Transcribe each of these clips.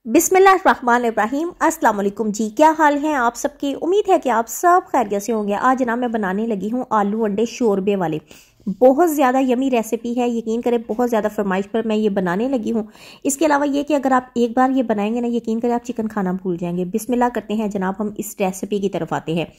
बिस्मिल्लाहिर्रहमानिर्रहीम। अस्सलाम वालेकुम जी, क्या हाल है आप सबकी। उम्मीद है कि आप सब खैरियत से होंगे। आज ना मैं बनाने लगी हूँ आलू अंडे शोरबे वाले। बहुत ज़्यादा यमी रेसिपी है, यकीन करें बहुत ज़्यादा फरमाइश पर मैं ये बनाने लगी हूँ। इसके अलावा ये कि अगर आप एक बार ये बनाएंगे ना, यकीन करें आप चिकन खाना भूल जाएंगे। बिस्मिल्लाह करते हैं जनाब, हम इस रेसिपी की तरफ आते हैं।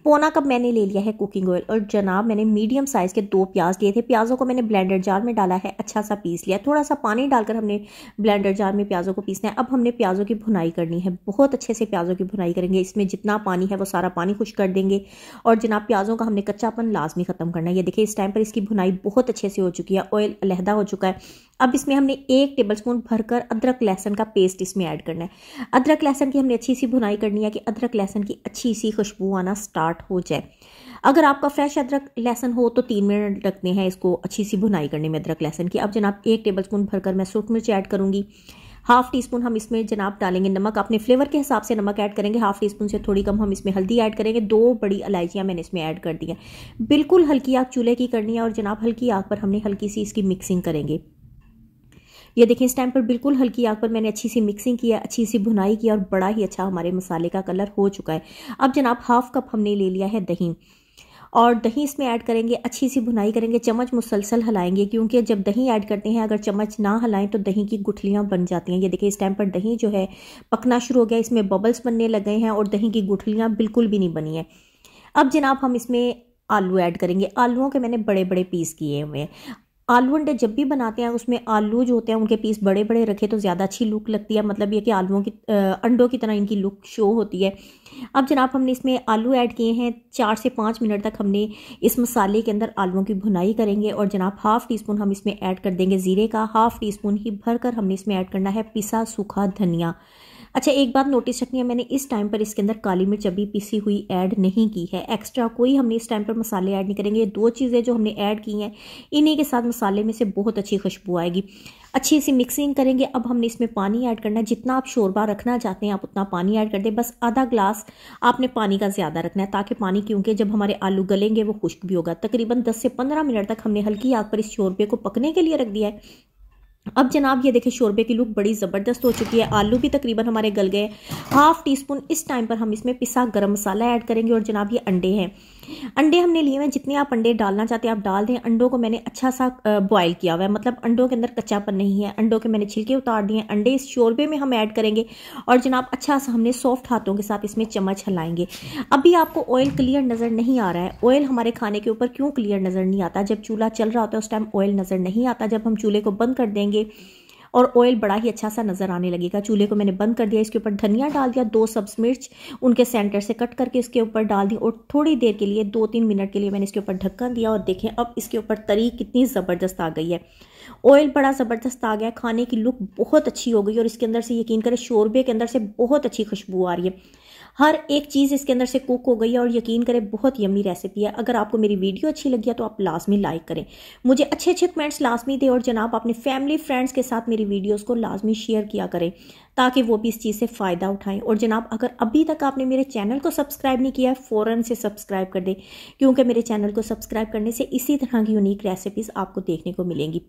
पौना कप मैंने ले लिया है कुकिंग ऑयल और जनाब मैंने मीडियम साइज़ के 2 प्याज लिए थे। प्याज़ों को मैंने ब्लेंडर जार में डाला है, अच्छा सा पीस लिया। थोड़ा सा पानी डालकर हमने ब्लेंडर जार में प्याज़ों को पीसना है। अब हमने प्याज़ों की भुनाई करनी है, बहुत अच्छे से प्याज़ों की भुनाई करेंगे। इसमें जितना पानी है वो सारा पानी खुश कर देंगे और जनाब प्याज़ों का हमने कच्चापन लाजमी ख़त्म करना है। ये देखिए इस टाइम पर इसकी भुनाई बहुत अच्छे से हो चुकी है, ऑयल अलहदा हो चुका है। अब इसमें हमने 1 टेबलस्पून भरकर अदरक लहसुन का पेस्ट इसमें ऐड करना है। अदरक लहसुन की हमने अच्छी सी भुनाई करनी है कि अदरक लहसुन की अच्छी सी खुशबू आना स्टार्ट हो जाए। अगर आपका फ्रेश अदरक लहसुन हो तो 3 मिनट लगते हैं इसको अच्छी सी भुनाई करने में अदरक लहसुन की। अब जनाब 1 टेबलस्पून भरकर मैं सूख मिर्च ऐड करूंगी। हाफ टी स्पून हम इसमें जनाब डालेंगे नमक, अपने फ्लेवर के हिसाब से नमक ऐड करेंगे। हाफ टी स्पून से थोड़ी कम हम इसमें हल्दी ऐड करेंगे। 2 बड़ी इलायचियां मैंने इसमें ऐड कर दी है। बिल्कुल हल्की आग चूल्हे की करनी है और जनाब हल्की आग पर हमने हल्की सी इसकी मिक्सिंग करेंगे। ये देखिए इस टाइम पर बिल्कुल हल्की आग पर मैंने अच्छी सी मिक्सिंग किया, अच्छी सी भुनाई की और बड़ा ही अच्छा हमारे मसाले का कलर हो चुका है। अब जनाब हाफ कप हमने ले लिया है दही और दही इसमें ऐड करेंगे, अच्छी सी भुनाई करेंगे। चम्मच मुसलसल हिलाएंगे क्योंकि जब दही ऐड करते हैं अगर चम्मच ना हिलाएं तो दही की गुठलियां बन जाती हैं। ये देखिए इस टाइम पर दही जो है पकना शुरू हो गया, इसमें बबल्स बनने लग गए हैं और दही की गुठलियां बिल्कुल भी नहीं बनी है। अब जनाब हम इसमें आलू ऐड करेंगे। आलूओं के मैंने बड़े बड़े पीस किए हुए हैं। आलू अंडे जब भी बनाते हैं उसमें आलू जो होते हैं उनके पीस बड़े बड़े रखे तो ज़्यादा अच्छी लुक लगती है, मतलब ये कि आलूओं की अंडों की तरह इनकी लुक शो होती है। अब जनाब हमने इसमें आलू ऐड किए हैं। 4 से 5 मिनट तक हमने इस मसाले के अंदर आलूओं की भुनाई करेंगे और जनाब हाफ टी स्पून हम इसमें ऐड कर देंगे ज़ीरे का। हाफ टी स्पून ही भरकर हमने इसमें ऐड करना है पिसा सूखा धनिया। अच्छा, एक बात नोटिस रखनी है, मैंने इस टाइम पर इसके अंदर काली मिर्च अभी पिसी हुई ऐड नहीं की है। एक्स्ट्रा कोई हमने इस टाइम पर मसाले ऐड नहीं करेंगे। ये 2 चीज़ें जो हमने ऐड की हैं इन्हीं के साथ मसाले में से बहुत अच्छी खुशबू आएगी। अच्छी सी मिक्सिंग करेंगे। अब हमने इसमें पानी ऐड करना है। जितना आप शोरबा रखना चाहते हैं आप उतना पानी ऐड कर दें। बस आधा ग्लास आपने पानी का ज़्यादा रखना है ताकि पानी, क्योंकि जब हमारे आलू गलेंगे वो खुश्क भी होगा। तकरीबन 10 से 15 मिनट तक हमने हल्की आग पर इस शोरबे को पकने के लिए रख दिया है। अब जनाब ये देखिए शोरबे की लुक बड़ी ज़बरदस्त हो चुकी है। आलू भी तकरीबन हमारे गल गए। हाफ टी स्पून इस टाइम पर हम इसमें पिसा गरम मसाला ऐड करेंगे और जनाब ये अंडे हैं। अंडे हमने लिए हैं, जितने आप अंडे डालना चाहते हैं आप डाल दें। अंडों को मैंने अच्छा सा बॉयल किया हुआ है, मतलब अंडों के अंदर कच्चापन नहीं है। अंडों के मैंने छिलके उतार दिए हैं। अंडे इस शोरबे में हम ऐड करेंगे और जनाब अच्छा सा हमने सॉफ्ट हाथों के साथ इसमें चम्मच हिलाएंगे। अभी आपको ऑयल क्लियर नज़र नहीं आ रहा है। ऑयल हमारे खाने के ऊपर क्यों क्लियर नज़र नहीं आता? जब चूल्हा चल रहा होता है उस टाइम ऑयल नज़र नहीं आता। जब हम चूल्हे को बंद कर देंगे और ऑयल बड़ा ही अच्छा सा नज़र आने लगेगा। चूल्हे को मैंने बंद कर दिया, इसके ऊपर धनिया डाल दिया, 2 सब्ज़ मिर्च उनके सेंटर से कट करके इसके ऊपर डाल दी और थोड़ी देर के लिए 2-3 मिनट के लिए मैंने इसके ऊपर ढक्कन दिया और देखें अब इसके ऊपर तरी कितनी ज़बरदस्त आ गई है। ऑयल बड़ा ज़बरदस्त आ गया, खाने की लुक बहुत अच्छी हो गई और इसके अंदर से यकीन करें शोरबे के अंदर से बहुत अच्छी खुशबू आ रही है। हर एक चीज़ इसके अंदर से कुक हो गई है और यकीन करें बहुत यम्मी रेसिपी है। अगर आपको मेरी वीडियो अच्छी लगी है तो आप लाजमी लाइक करें, मुझे अच्छे अच्छे कमेंट्स लाजमी दें और जनाब अपने फैमिली फ्रेंड्स के साथ मेरी वीडियोस को लाजमी शेयर किया करें ताकि वो भी इस चीज़ से फ़ायदा उठाएं। और जनाब अगर अभी तक आपने मेरे चैनल को सब्सक्राइब नहीं किया है फ़ौरन से सब्सक्राइब कर दें, क्योंकि मेरे चैनल को सब्सक्राइब करने से इसी तरह की यूनिक रेसिपीज़ आपको देखने को मिलेंगी।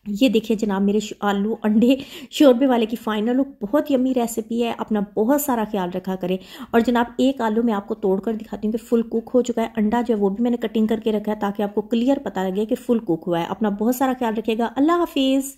ये देखिए जनाब मेरे आलू अंडे शोरबे वाले की फाइनल लुक बहुत यम्मी रेसिपी है। अपना बहुत सारा ख्याल रखा करें। और जनाब एक आलू मैं आपको तोड़कर दिखाती हूँ कि फुल कुक हो चुका है। अंडा जो है वो भी मैंने कटिंग करके रखा है ताकि आपको क्लियर पता लगे कि फुल कुक हुआ है। अपना बहुत सारा ख्याल रखिएगा। अल्लाह हाफिज़।